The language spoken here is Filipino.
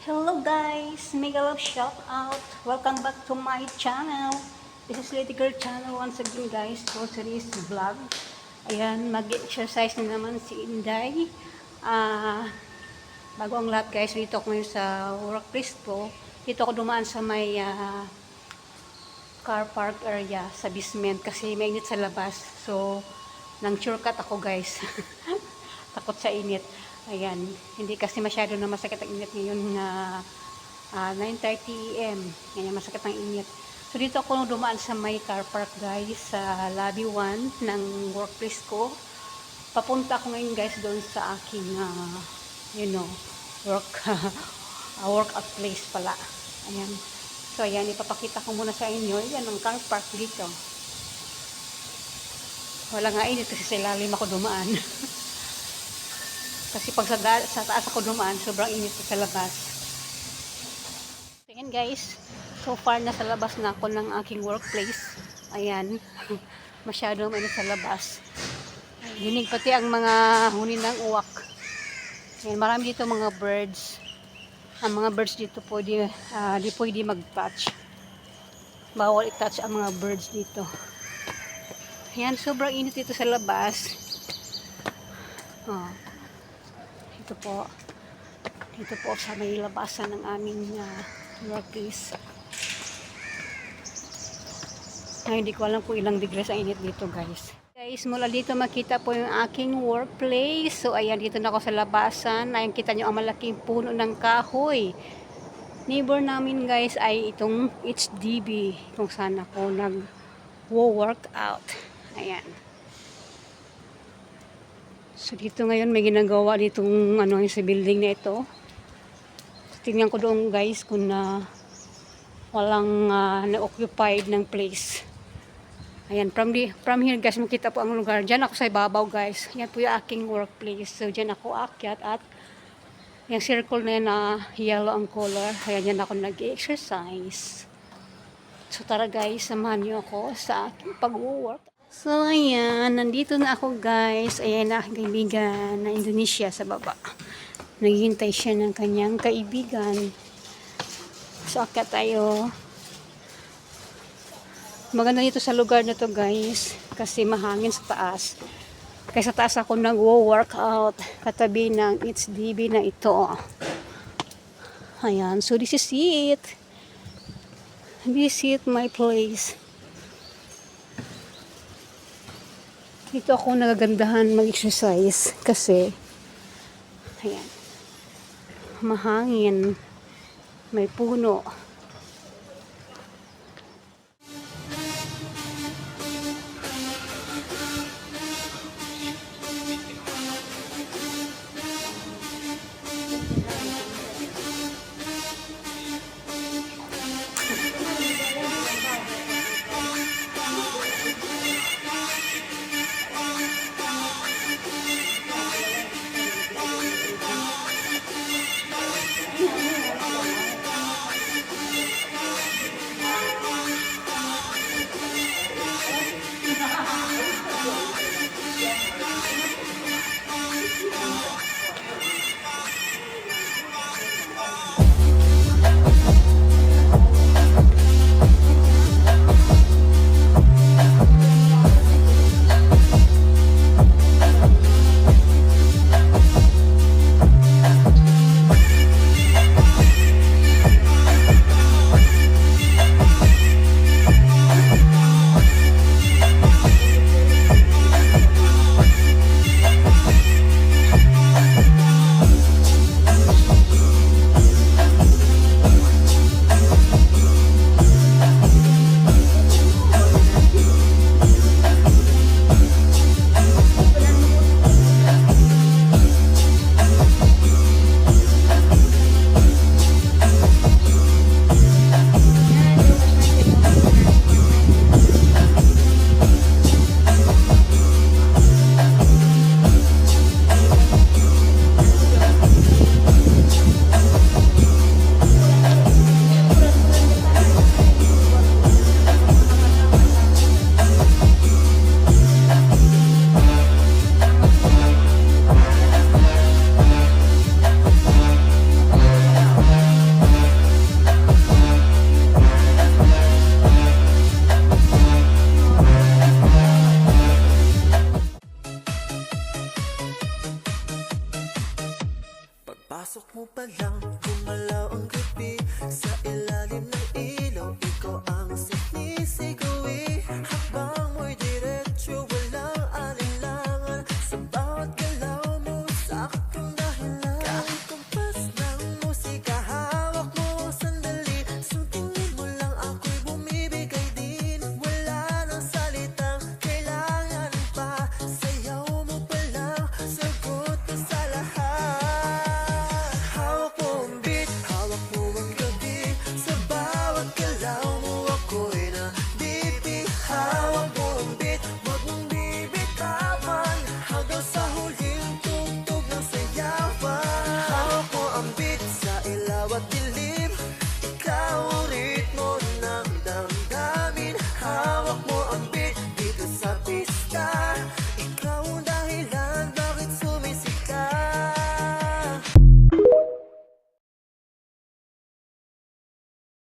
Hello guys! Mega love shout out! Welcome back to my channel. This is Lady Girl channel once again guys for today's vlog. Ayan, mag-exercise na naman si Inday. Bago ang lahat guys, dito ako ngayon sa workplace ko. Dito ako dumaan sa may car park area sa basement kasi mainit sa labas. So, nang shortcut ako guys. Takot sa init. Ayan, hindi kasi masyado na masakit ang init ngayon na 9:30 AM. Ganyan, masakit ang init. So, dito ako dumaan sa may car park guys, sa lobby 1 ng workplace ko. Papunta ako ngayon guys doon sa aking, work, workout place pala. Ayan. So, ayan, ipapakita ko muna sa inyo. Ayan, ang car park dito. Wala nga init kasi sa ilalim ako dumaan. Kasi pag sa taas ako dumaan, sobrang init sa labas. Ayan guys, so far nasa labas na ako ng aking workplace. Ayan, masyadong mainit sa labas. Dinig pati ang mga huni ng uwak. Ayan, marami dito mga birds. Ang mga birds dito pwede, di pwede mag-touch. Bawal i-touch ang mga birds dito. Ayan, sobrang init dito sa labas. Dito po sa may labasan ng aming workplace. Hindi ko alam kung ilang degrees ang init dito guys. Guys, mula dito makita po yung aking workplace. So ayan, dito na ako sa labasan. Ayan, kita nyo ang malaking puno ng kahoy. Neighbor namin guys ay itong HDB kung saan ako nag-workout. Ayan. So dito ngayon may ginagawa ditong sa building na ito. So, tingnan ko doon guys kung walang na-occupied ng place. Ayan, from here guys makita po ang lugar. Diyan ako sa ibabaw guys. Yan po yung aking workplace. So diyan ako akyat at yung circle na yan na yellow ang color. Ayan, diyan ako nag-exercise. So tara guys, samahan niyo ako sa aking pag-work. So, ayan. Nandito na ako, guys. Ayan na aking kaibigan na Indonesia sa baba. Naghihintay siya ng kanyang kaibigan. So, akyat tayo. Maganda dito sa lugar na to, guys. Kasi mahangin sa taas. Kaya sa taas ako nag-workout. Katabi ng HDB na ito. Ayan. So, this is it. This is my place. Dito ako nagagandahan mag-exercise kasi ayan, mahangin, may puno. lang gumalaw ang gabi. Sa ilalim ng ilaw, ikaw ang sinisigawi. Habang mo'y diretso, walang alinlangan. Sa bawat galaw mo, saktong